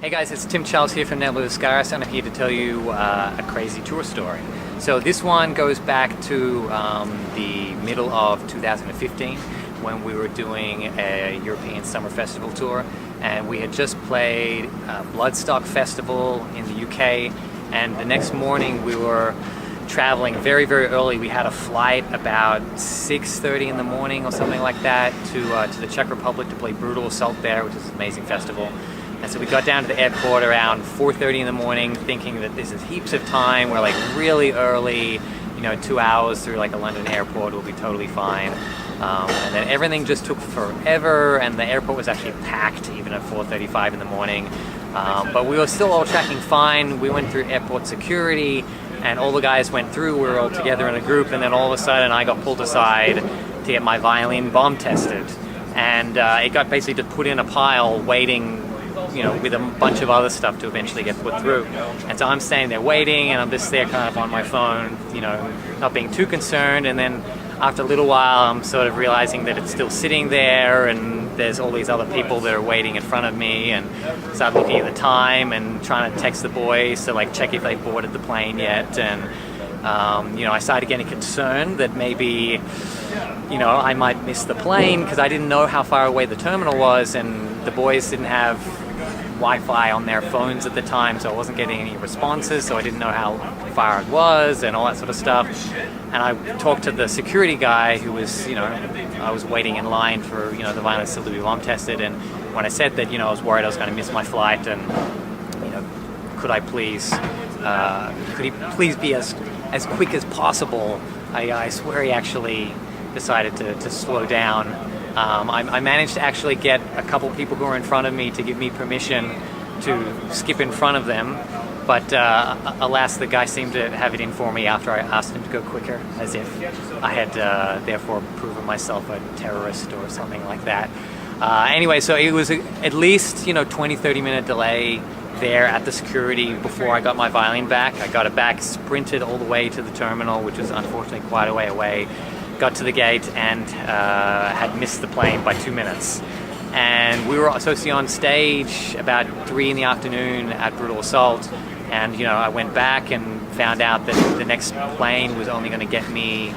Hey guys, it's Tim Charles here from Obliviscaris, and I'm here to tell you a crazy tour story. So this one goes back to the middle of 2015 when we were doing a European Summer Festival tour, and we had just played Bloodstock Festival in the UK, and the next morning we were traveling very, very early. We had a flight about 6:30 in the morning or something like that to the Czech Republic to play Brutal Assault there, which is an amazing festival. And so we got down to the airport around 4:30 in the morning, thinking that this is heaps of time. We're like really early, 2 hours through like a London airport will be totally fine. And then everything just took forever, and the airport was actually packed even at 4:35 in the morning. But we were still all tracking fine. We went through airport security, and all the guys went through. We were all together in a group, and then all of a sudden I got pulled aside to get my violin bomb tested. And it got basically just put in a pile waiting, with a bunch of other stuff to eventually get put through. And so I'm standing there waiting, and I'm just there kind of on my phone, not being too concerned. And then after a little while, I'm sort of realizing that it's still sitting there, and there's all these other people that are waiting in front of me, and start looking at the time and trying to text the boys to like check if they boarded the plane yet. And I started getting concerned that maybe I might miss the plane, because I didn't know how far away the terminal was, and the boys didn't have Wi-Fi on their phones at the time, so I wasn't getting any responses, so I didn't know how far it was and all that sort of stuff. And I talked to the security guy who was, I was waiting in line for, the violin still to be bomb tested, and when I said that, I was worried I was going to miss my flight, and, could he please be as quick as possible, I swear he actually decided to slow down. I managed to actually get a couple people who were in front of me to give me permission to skip in front of them, but alas, the guy seemed to have it in for me after I asked him to go quicker, as if I had therefore proven myself a terrorist or something like that. Anyway, so it was at least 20-30 minute delay there at the security before I got my violin back. I got it back, sprinted all the way to the terminal, which was unfortunately quite a way away. Got to the gate and had missed the plane by 2 minutes. And we were supposed to be on stage about 3 in the afternoon at Brutal Assault, and I went back and found out that the next plane was only going to get me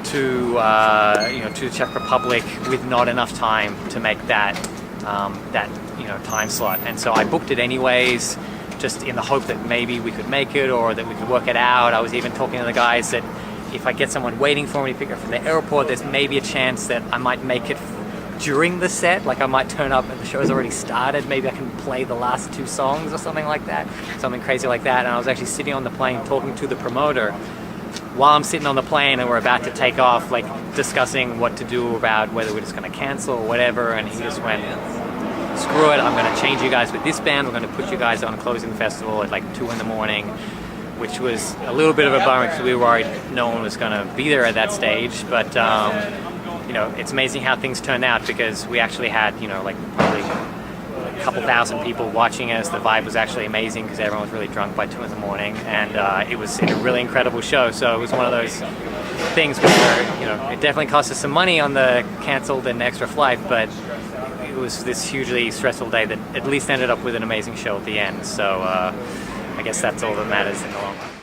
to the Czech Republic with not enough time to make that time slot. And so I booked it anyways, just in the hope that maybe we could make it, or that we could work it out. I was even talking to the guys that if I get someone waiting for me to pick up from the airport, there's maybe a chance that I might make it during the set. Like I might turn up and the show's already started. Maybe I can play the last 2 songs or something like that. Something crazy like that. And I was actually sitting on the plane talking to the promoter while I'm sitting on the plane, and we're about to take off, like discussing what to do about whether we're just going to cancel or whatever. And he just went, screw it, I'm going to change you guys with this band. We're going to put you guys on closing the festival at like 2 in the morning. Which was a little bit of a bummer, because we were worried no one was going to be there at that stage. But it's amazing how things turned out, because we actually had probably a couple thousand people watching us. The vibe was actually amazing, because everyone was really drunk by 2 in the morning, and it was a really incredible show. So it was one of those things where it definitely cost us some money on the cancelled and extra flight, but it was this hugely stressful day that at least ended up with an amazing show at the end. So I guess that's all that matters in the long run.